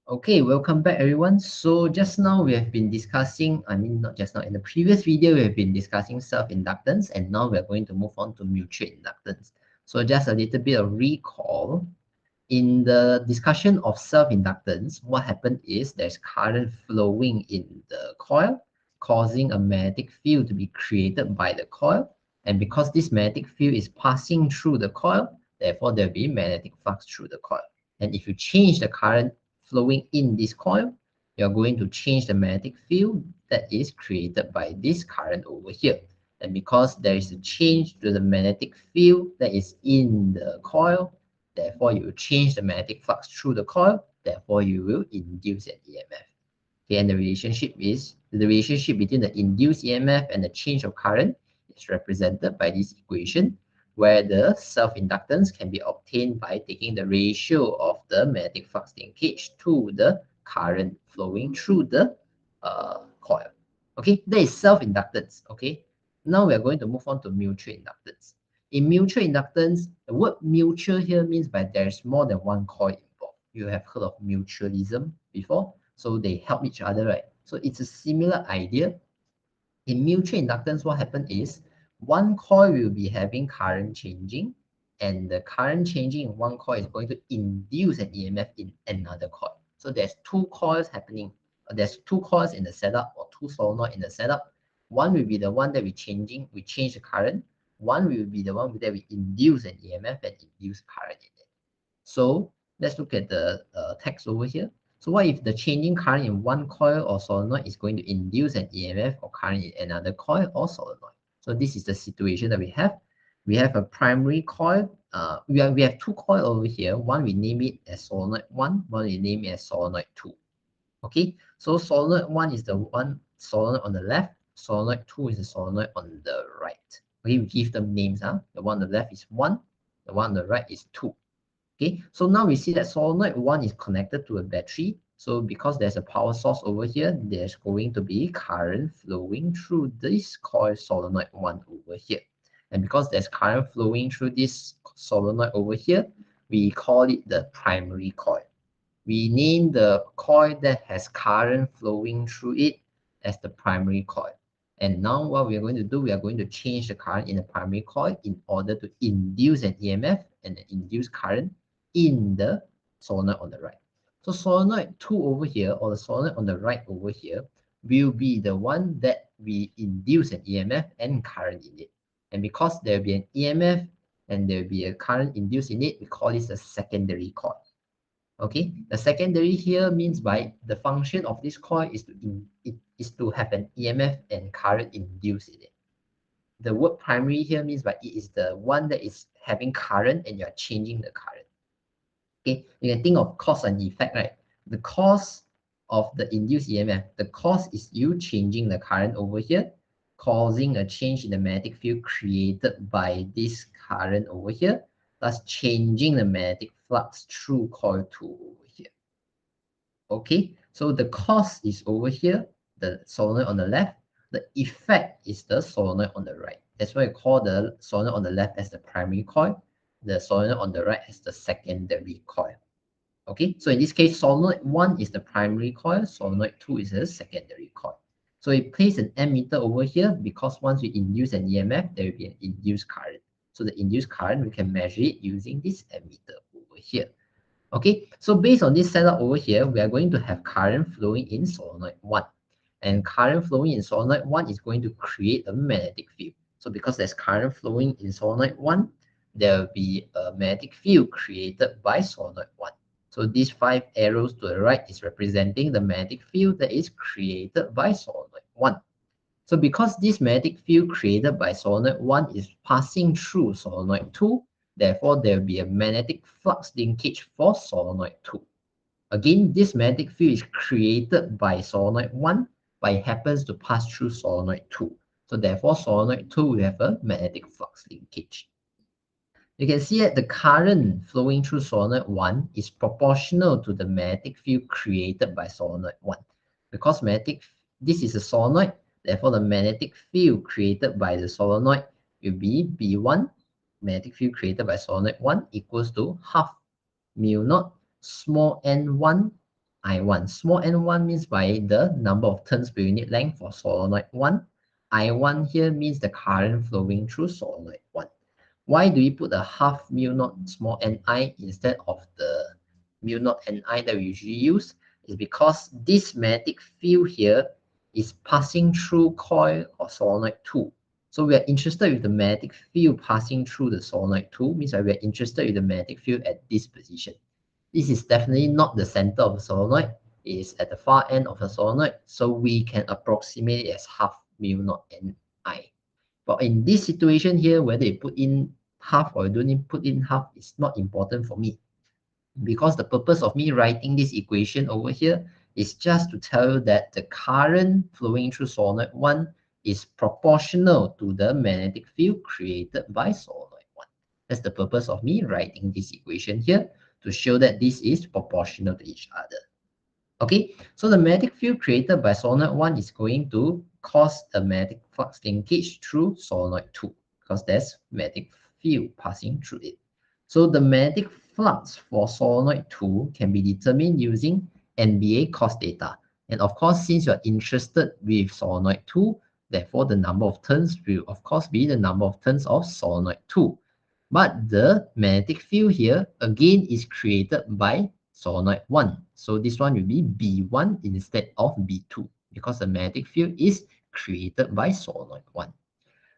Okay, welcome back everyone. So just now we have been discussing, not just now, in the previous video we have been discussing self-inductance, and now we are going to move on to mutual inductance. So just a little bit of recall. In the discussion of self-inductance, what happened is there's current flowing in the coil, causing a magnetic field to be created by the coil. And because this magnetic field is passing through the coil, therefore there'll be magnetic flux through the coil. And if you change the current flowing in this coil, you're going to change the magnetic field that is created by this current over here. And because there is a change to the magnetic field that is in the coil, therefore you will change the magnetic flux through the coil, therefore you will induce an EMF. Okay, and the relationship between the induced EMF and the change of current is represented by this equation, where the self-inductance can be obtained by taking the ratio of the magnetic flux linkage to the current flowing through the coil. Okay, that is self-inductance. Okay, now we are going to move on to mutual inductance. In mutual inductance, the word mutual here means that there's more than one coil involved. You have heard of mutualism before, so they help each other, right? So it's a similar idea. In mutual inductance, what happens is one coil will be having current changing, and the current changing in one coil is going to induce an EMF in another coil. So there's two coils happening. There's two coils in the setup, or two solenoid in the setup. One will be the one that we change the current. One will be the one that we induce an EMF and induce current in it. So let's look at the text over here. So what if the changing current in one coil or solenoid is going to induce an EMF or current in another coil or solenoid? So this is the situation that we have. We have a primary coil. We have two coils over here. One we name it as solenoid 1, one we name it as solenoid 2. Okay, so solenoid 1 is the one solenoid on the left, solenoid 2 is the solenoid on the right. Okay, we give them names. The one on the left is 1, the one on the right is 2. Okay, so now we see that solenoid 1 is connected to a battery. So because there's a power source over here, there's going to be current flowing through this coil solenoid 1 over here. And because there's current flowing through this solenoid over here, we call it the primary coil. We name the coil that has current flowing through it as the primary coil. And now what we are going to do, we are going to change the current in the primary coil in order to induce an EMF and induce current in the solenoid on the right. So solenoid 2 over here, or the solenoid on the right over here, will be the one that we induce an EMF and current in it. And because there will be an EMF and there will be a current induced in it, we call this a secondary coil. Okay, the secondary here means by the function of this coil is to have an EMF and current induced in it. The word primary here means by it is the one that is having current and you are changing the current. Okay, you can think of cause and effect, right? The cause of the induced EMF, the cause is you changing the current over here, causing a change in the magnetic field created by this current over here, thus changing the magnetic flux through coil 2 over here. Okay, so the cause is over here, the solenoid on the left. The effect is the solenoid on the right. That's why we call the solenoid on the left as the primary coil, the solenoid on the right as the secondary coil. Okay, so in this case, solenoid 1 is the primary coil, solenoid 2 is the secondary coil. So we place an ammeter over here because once we induce an EMF, there will be an induced current. So the induced current, we can measure it using this ammeter over here. Okay, so based on this setup over here, we are going to have current flowing in solenoid 1. And current flowing in solenoid 1 is going to create a magnetic field. So because there's current flowing in solenoid 1, there will be a magnetic field created by solenoid 1. So these 5 arrows to the right is representing the magnetic field that is created by solenoid 1. So because this magnetic field created by solenoid 1 is passing through solenoid 2, therefore there will be a magnetic flux linkage for solenoid 2. Again, this magnetic field is created by solenoid 1, but it happens to pass through solenoid 2. So therefore solenoid 2 will have a magnetic flux linkage. You can see that the current flowing through solenoid 1 is proportional to the magnetic field created by solenoid 1. Because this is a solenoid, therefore the magnetic field created by the solenoid will be B1, magnetic field created by solenoid 1 equals to half mu naught small n1 I1. Small n1 means by the number of turns per unit length for solenoid 1. I1 here means the current flowing through solenoid 1. Why do we put a half mu naught small ni instead of the mu naught ni that we usually use? Is because this magnetic field here is passing through coil or solenoid 2. So we are interested with the magnetic field passing through the solenoid 2, means that we are interested with the magnetic field at this position. This is definitely not the center of the solenoid. It is at the far end of the solenoid, so we can approximate it as half mu naught ni. But in this situation here, whether you put in half or you don't put in half is not important for me, because the purpose of me writing this equation over here is just to tell you that the current flowing through solenoid 1 is proportional to the magnetic field created by solenoid 1. That's the purpose of me writing this equation here, to show that this is proportional to each other. Okay, so the magnetic field created by solenoid 1 is going to cause a magnetic flux linkage through solenoid 2, because there's magnetic field passing through it. So the magnetic flux for solenoid 2 can be determined using NBA cos theta. And of course, since you're interested with solenoid 2, therefore the number of turns will of course be the number of turns of solenoid 2. But the magnetic field here again is created by solenoid 1. So this one will be B1 instead of B2, because the magnetic field is created by solenoid 1.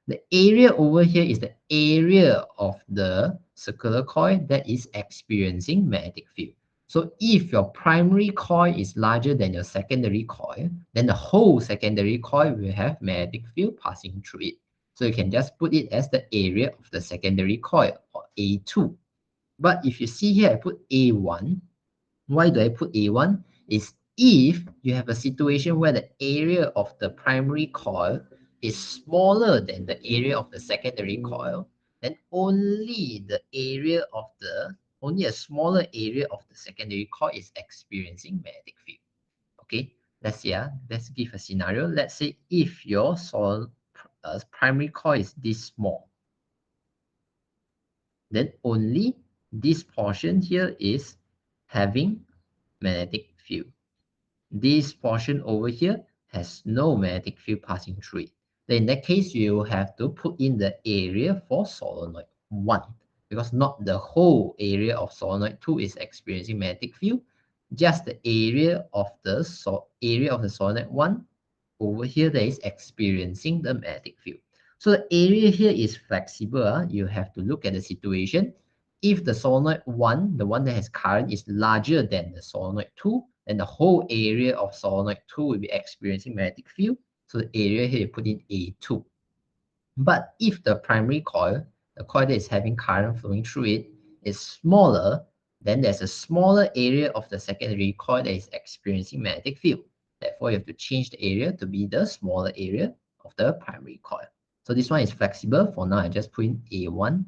The area over here is the area of the circular coil that is experiencing magnetic field. So if your primary coil is larger than your secondary coil, then the whole secondary coil will have magnetic field passing through it. So you can just put it as the area of the secondary coil, or A2. But if you see here, I put A1. Why do I put A1? Is if you have a situation where the area of the primary coil is smaller than the area of the secondary coil, then only a smaller area of the secondary coil is experiencing magnetic field. Okay, let's give a scenario. Let's say if your primary coil is this small, then only this portion here is having magnetic field. This portion over here has no magnetic field passing through it. Then in that case, you have to put in the area for solenoid 1, because not the whole area of solenoid 2 is experiencing magnetic field, just the area of the solenoid 1 over here that is experiencing the magnetic field. So the area here is flexible. You have to look at the situation. If the solenoid 1, the one that has current, is larger than the solenoid 2, then the whole area of solenoid 2 will be experiencing magnetic field. So the area here you put in A2. But if the primary coil, the coil that is having current flowing through it, is smaller, then there's a smaller area of the secondary coil that is experiencing magnetic field. Therefore, you have to change the area to be the smaller area of the primary coil. So this one is flexible. For now, I just put in A1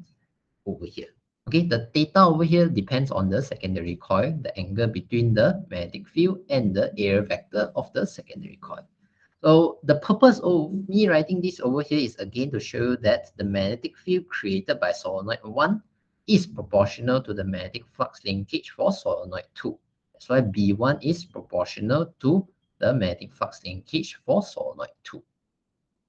over here. Okay, the theta over here depends on the secondary coil, the angle between the magnetic field and the area vector of the secondary coil. So the purpose of me writing this over here is again to show you that the magnetic field created by solenoid 1 is proportional to the magnetic flux linkage for solenoid 2. That's why B1 is proportional to the magnetic flux linkage for solenoid 2.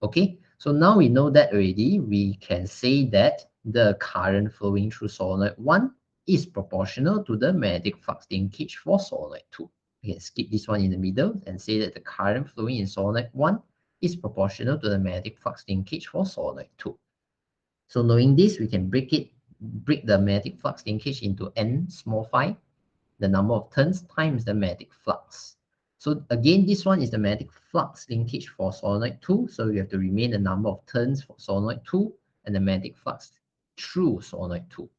Okay, so now we know that already, we can say that the current flowing through solenoid 1 is proportional to the magnetic flux linkage for solenoid 2. We can skip this one in the middle and say that the current flowing in solenoid 1 is proportional to the magnetic flux linkage for solenoid 2. So knowing this, we can break the magnetic flux linkage into n small phi, the number of turns times the magnetic flux. So again, this one is the magnetic flux linkage for solenoid 2. So we have to remain the number of turns for solenoid 2 and the magnetic flux through solenoid 2.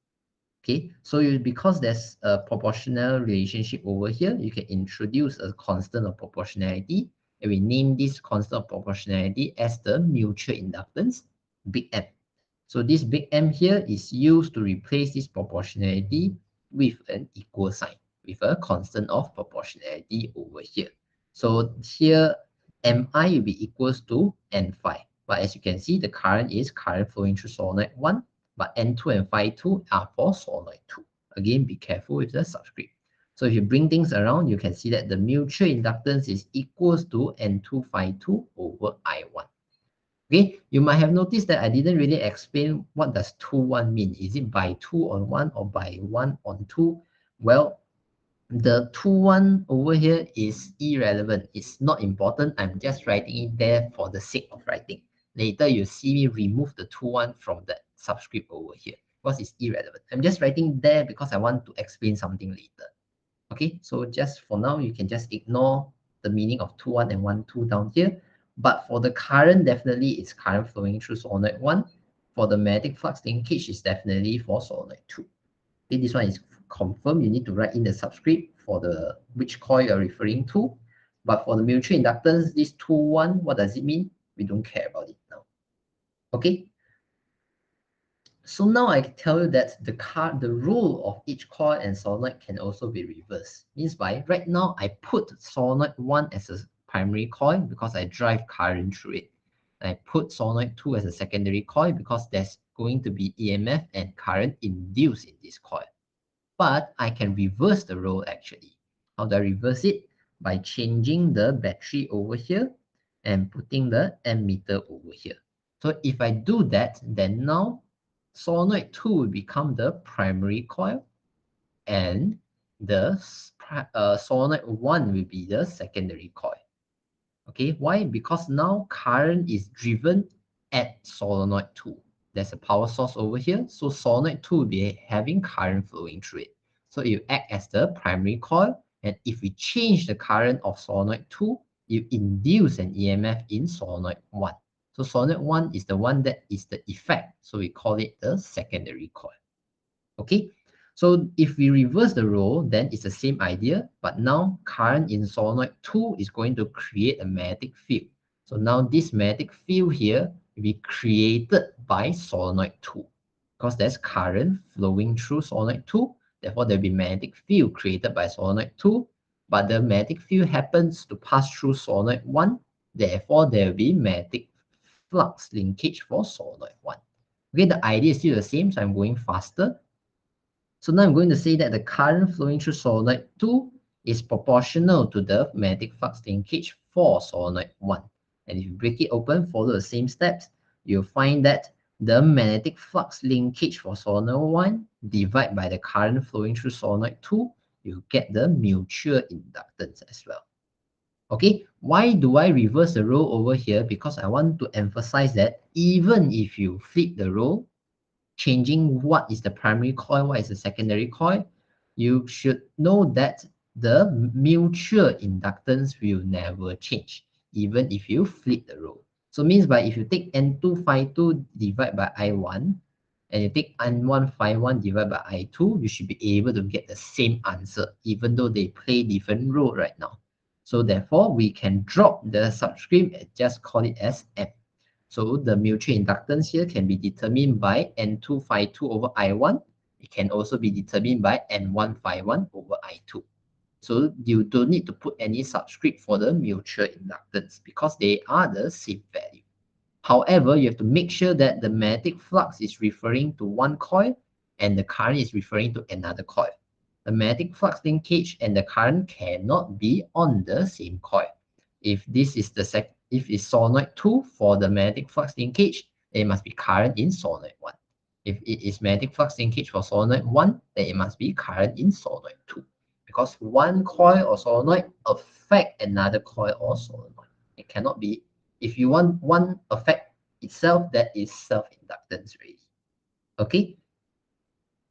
Okay, so because there's a proportional relationship over here, you can introduce a constant of proportionality, and we name this constant of proportionality as the mutual inductance, big M. So this big M here is used to replace this proportionality with an equal sign, with a constant of proportionality over here. So here, Mi will be equals to N phi. But as you can see, the current is current flowing through solenoid 1, but N2 and phi 2 are for solenoid 2. Again, be careful with the subscript. So if you bring things around, you can see that the mutual inductance is equals to N2 phi 2 over I1. Okay, you might have noticed that I didn't really explain what does 2, 1 mean. Is it by 2 on 1 or by 1 on 2? Well, the 2, 1 over here is irrelevant. It's not important. I'm just writing it there for the sake of writing. Later, you see me remove the 2, 1 from the subscript over here because it's irrelevant. I'm just writing there because I want to explain something later. Okay, so just for now, you can just ignore the meaning of 2, 1 and 1, 2 down here. But for the current, definitely it's current flowing through solenoid 1. For the magnetic flux linkage, is definitely for solenoid 2. Okay, this one is confirmed. You need to write in the subscript for the which coil you're referring to. But for the mutual inductance, this 2, 1, what does it mean? We don't care about it now. Okay, so now I can tell you that the role of each coil and solenoid can also be reversed. Means by right now, I put solenoid 1 as a primary coil because I drive current through it. I put solenoid 2 as a secondary coil because there's going to be EMF and current induced in this coil. But I can reverse the role actually. How do I reverse it? By changing the battery over here and putting the ammeter over here. So if I do that, then now solenoid 2 will become the primary coil and the solenoid 1 will be the secondary coil. Okay, why? Because now current is driven at solenoid 2. There's a power source over here, so solenoid 2 will be having current flowing through it. So you act as the primary coil, and if we change the current of solenoid 2, you induce an EMF in solenoid 1. So solenoid 1 is the one that is the effect, so we call it the secondary coil. Okay, so if we reverse the role, then it's the same idea, but now current in solenoid 2 is going to create a magnetic field. So now this magnetic field here will be created by solenoid 2 because there's current flowing through solenoid 2. Therefore, there'll be magnetic field created by solenoid 2, but the magnetic field happens to pass through solenoid 1. Therefore, there will be magnetic flux linkage for solenoid 1. Okay, the idea is still the same, so I'm going faster. So now I'm going to say that the current flowing through solenoid 2 is proportional to the magnetic flux linkage for solenoid 1. And if you break it open, follow the same steps, you'll find that the magnetic flux linkage for solenoid 1 divided by the current flowing through solenoid 2, you get the mutual inductance as well. Okay, why do I reverse the role over here? Because I want to emphasize that even if you flip the role, changing what is the primary coil, what is the secondary coil, you should know that the mutual inductance will never change, even if you flip the role. So means by if you take N2 phi 2 divided by I1, and you take N1 phi 1 divided by I2, you should be able to get the same answer, even though they play different role right now. So therefore, we can drop the subscript and just call it as M. So the mutual inductance here can be determined by N2 phi 2 over I1. It can also be determined by N1 phi 1 over I2. So you don't need to put any subscript for the mutual inductance because they are the same value. However, you have to make sure that the magnetic flux is referring to one coil and the current is referring to another coil. The magnetic flux linkage and the current cannot be on the same coil. If this is if it's solenoid 2 for the magnetic flux linkage, then it must be current in solenoid 1. If it is magnetic flux linkage for solenoid 1, then it must be current in solenoid 2. Because one coil or solenoid affect another coil or solenoid. It cannot be, if you want one affect itself, that is self-inductance really. Okay,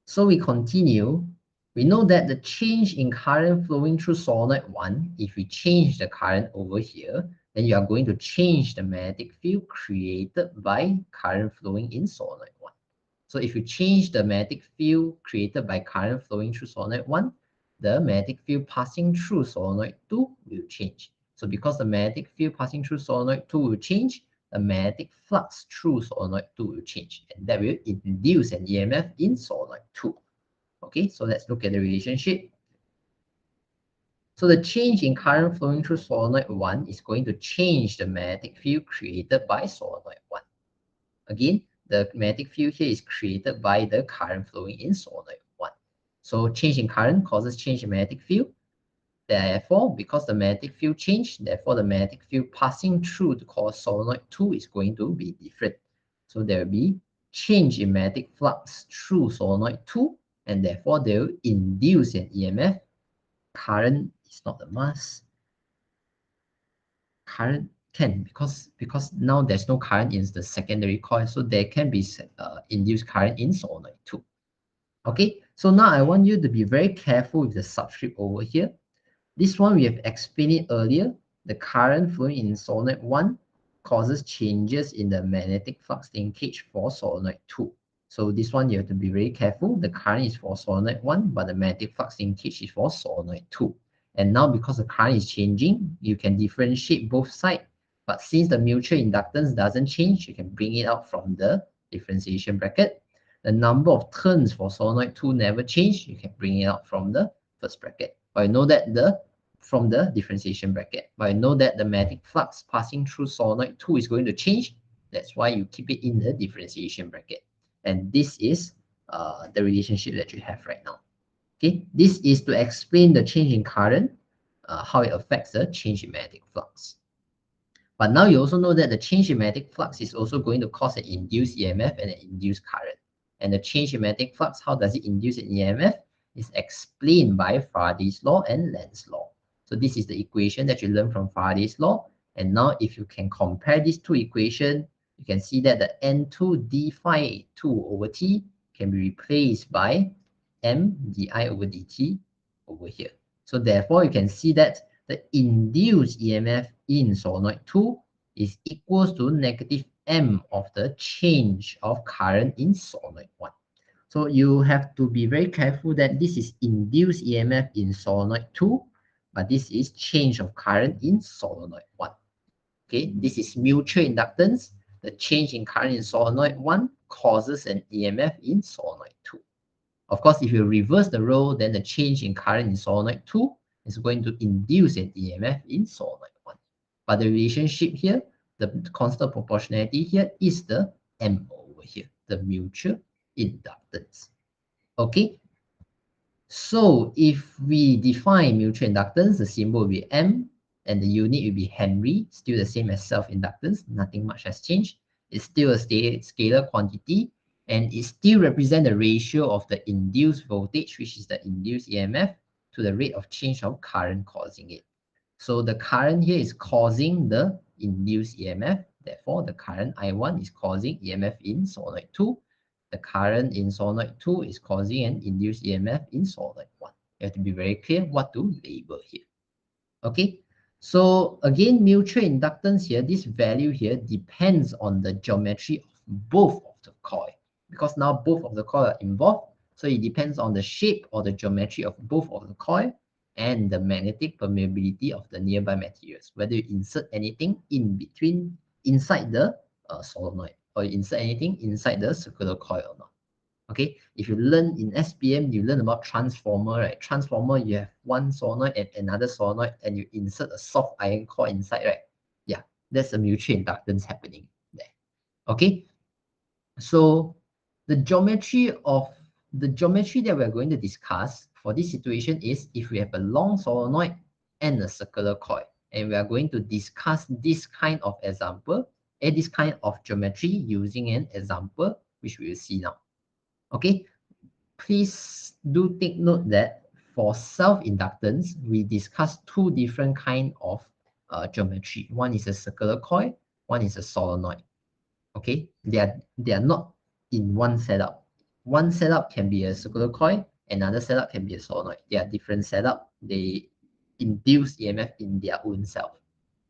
so we continue. We know that the change in current flowing through solenoid 1, if we change the current over here, then you are going to change the magnetic field created by current flowing in solenoid 1. So if you change the magnetic field created by current flowing through solenoid 1, the magnetic field passing through solenoid 2 will change. So because the magnetic field passing through solenoid 2 will change, the magnetic flux through solenoid 2 will change, and that will induce an EMF in solenoid 2. Okay, so let's look at the relationship. So the change in current flowing through solenoid 1 is going to change the magnetic field created by solenoid 1. Again, the magnetic field here is created by the current flowing in solenoid 1. So change in current causes change in magnetic field. Therefore, because the magnetic field changed, therefore the magnetic field passing through the core solenoid 2 is going to be different. So there will be change in magnetic flux through solenoid 2, and therefore they will induce an EMF. Current is not the mass. Current can, because now there's no current in the secondary coil, so there can be induced current in solenoid 2. Okay, so now I want you to be very careful with the subscript over here. This one we have explained it earlier. The current flowing in solenoid 1 causes changes in the magnetic flux linkage for solenoid 2. So this one you have to be very careful. The current is for solenoid 1, but the magnetic flux linkage is for solenoid 2. And now because the current is changing, you can differentiate both sides. But since the mutual inductance doesn't change, you can bring it out from the differentiation bracket. The number of turns for solenoid 2 never change, you can bring it out from the first bracket. But I know that from the differentiation bracket. But I know that the magnetic flux passing through solenoid 2 is going to change. That's why you keep it in the differentiation bracket. And this is the relationship that you have right now. Okay, this is to explain the change in current, how it affects the change in magnetic flux. But now you also know that the change in magnetic flux is also going to cause an induced EMF and an induced current. And the change in magnetic flux, how does it induce an EMF? Is explained by Faraday's law and Lenz's law. So this is the equation that you learned from Faraday's law. And now if you can compare these two equations, you can see that the N2 d phi 2 over t can be replaced by m di over dt over here. So therefore, you can see that the induced EMF in solenoid 2 is equals to negative m of the change of current in solenoid 1. So you have to be very careful that this is induced EMF in solenoid 2, but this is change of current in solenoid 1. Okay, this is mutual inductance. The change in current in solenoid 1 causes an EMF in solenoid 2. Of course, if you reverse the role, then the change in current in solenoid 2 is going to induce an EMF in solenoid 1. But the relationship here, the constant proportionality here is the M over here, the mutual inductance. Okay, so if we define mutual inductance, the symbol will be M and the unit will be Henry, still the same as self-inductance, nothing much has changed. It's still a scalar quantity, and it still represents the ratio of the induced voltage, which is the induced EMF, to the rate of change of current causing it. So the current here is causing the induced EMF. Therefore, the current I1 is causing EMF in solenoid 2. The current in solenoid 2 is causing an induced EMF in solenoid 1. You have to be very clear what to label here. Okay, so again, mutual inductance here, this value here depends on the geometry of both of the coil, because now both of the coil are involved. So it depends on the shape or the geometry of both of the coil and the magnetic permeability of the nearby materials, whether you insert anything in between inside the solenoid, or you insert anything inside the circular coil or not. Okay, if you learn in SPM, you learn about transformer, right? Transformer, you have one solenoid and another solenoid, and you insert a soft iron core inside, right? Yeah, that's a mutual inductance happening there. Okay, so the geometry that we're going to discuss for this situation is if we have a long solenoid and a circular coil, and we are going to discuss this kind of example and this kind of geometry using an example which we will see now. Okay, please do take note that for self-inductance, we discuss two different kind of geometry. One is a circular coil, one is a solenoid. Okay, they are not in one setup. One setup can be a circular coil, another setup can be a solenoid. They are different setup. They induce EMF in their own self.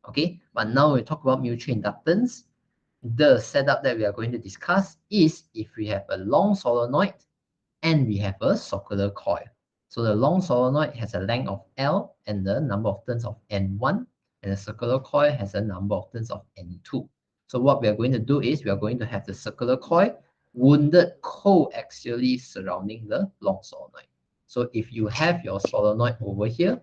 Okay, but now we talk about mutual inductance. The setup that we are going to discuss is if we have a long solenoid and we have a circular coil. So the long solenoid has a length of L and the number of turns of N1, and the circular coil has a number of turns of N2. So what we are going to do is we are going to have the circular coil wounded coaxially surrounding the long solenoid. So if you have your solenoid over here,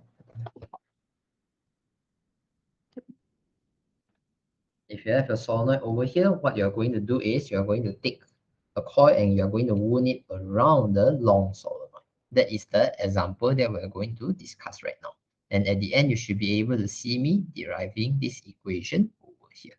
what you're going to do is you're going to take a coil and you're going to wound it around the long solenoid. That is the example that we're going to discuss right now. And at the end, you should be able to see me deriving this equation over here.